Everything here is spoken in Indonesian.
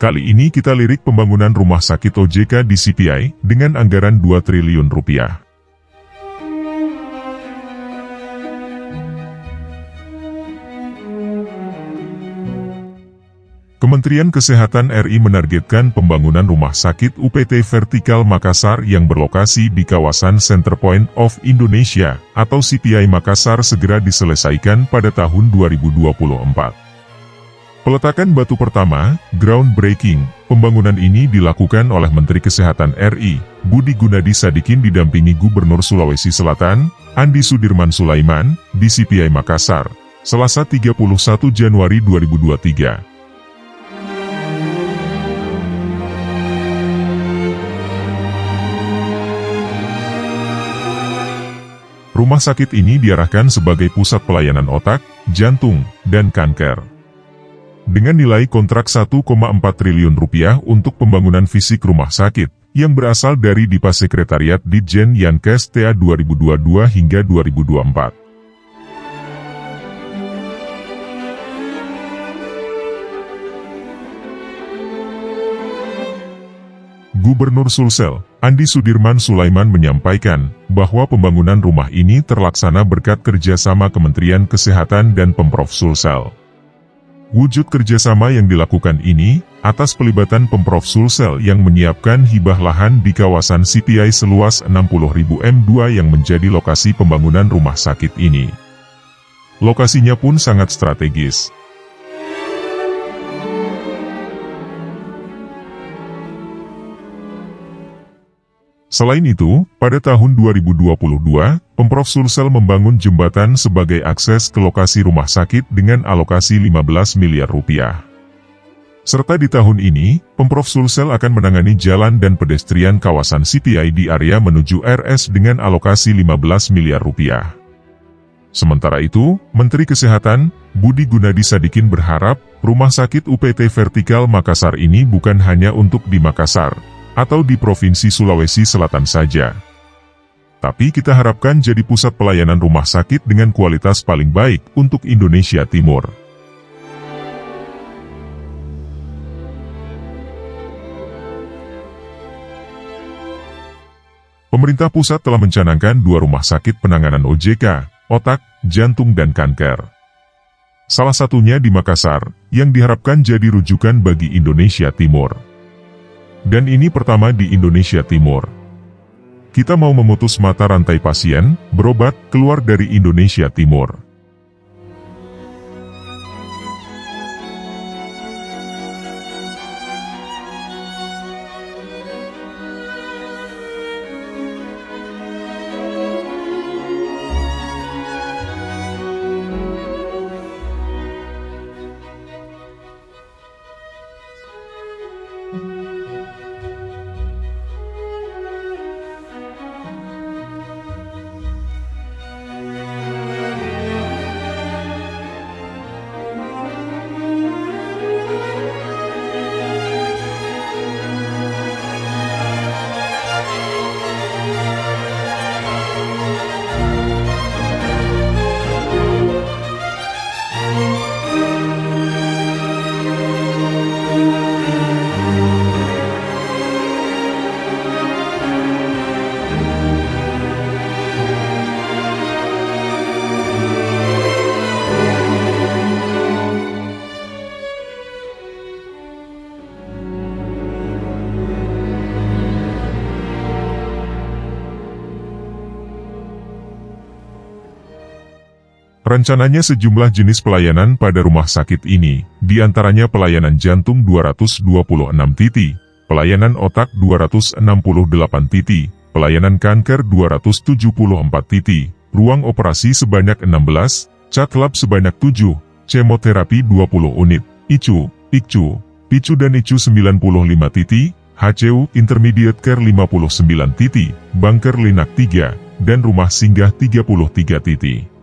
Kali ini kita lirik pembangunan rumah sakit OJK di CPI dengan anggaran 2 triliun rupiah. Kementerian Kesehatan RI menargetkan pembangunan rumah sakit UPT Vertikal Makassar yang berlokasi di kawasan Center Point of Indonesia atau CPI Makassar segera diselesaikan pada tahun 2024. Peletakan batu pertama, groundbreaking, pembangunan ini dilakukan oleh Menteri Kesehatan RI, Budi Gunadi Sadikin didampingi Gubernur Sulawesi Selatan, Andi Sudirman Sulaiman, di CPI Makassar, Selasa 31 Januari 2023. Rumah sakit ini diarahkan sebagai pusat pelayanan otak, jantung, dan kanker. Dengan nilai kontrak 1,4 triliun rupiah untuk pembangunan fisik rumah sakit, yang berasal dari DIPA Sekretariat Ditjen Yankes TA 2022 hingga 2024. Gubernur Sulsel, Andi Sudirman Sulaiman menyampaikan bahwa pembangunan rumah ini terlaksana berkat kerjasama Kementerian Kesehatan dan Pemprov Sulsel. Wujud kerjasama yang dilakukan ini, atas pelibatan Pemprov Sulsel yang menyiapkan hibah lahan di kawasan CPI seluas 60.000 m2 yang menjadi lokasi pembangunan rumah sakit ini. Lokasinya pun sangat strategis. Selain itu, pada tahun 2022, Pemprov Sulsel membangun jembatan sebagai akses ke lokasi rumah sakit dengan alokasi 15 miliar rupiah. Serta di tahun ini, Pemprov Sulsel akan menangani jalan dan pedestrian kawasan CPI di area menuju RS dengan alokasi 15 miliar rupiah. Sementara itu, Menteri Kesehatan, Budi Gunadi Sadikin berharap, rumah sakit UPT Vertikal Makassar ini bukan hanya untuk di Makassar, atau di Provinsi Sulawesi Selatan saja. Tapi kita harapkan jadi pusat pelayanan rumah sakit dengan kualitas paling baik untuk Indonesia Timur. Pemerintah pusat telah mencanangkan 2 rumah sakit penanganan OJK, otak, jantung dan kanker. Salah satunya di Makassar, yang diharapkan jadi rujukan bagi Indonesia Timur. Dan ini pertama di Indonesia Timur. Kita mau memutus mata rantai pasien, berobat, keluar dari Indonesia Timur. Rencananya sejumlah jenis pelayanan pada rumah sakit ini, diantaranya pelayanan jantung 226 titik, pelayanan otak 268 titik, pelayanan kanker 274 titik, ruang operasi sebanyak 16, cat lab sebanyak 7, kemoterapi 20 unit, ICU, PICU, PICU dan ICU 95 titik, HCU Intermediate Care 59 titik, bunker linak 3, dan rumah singgah 33 titik.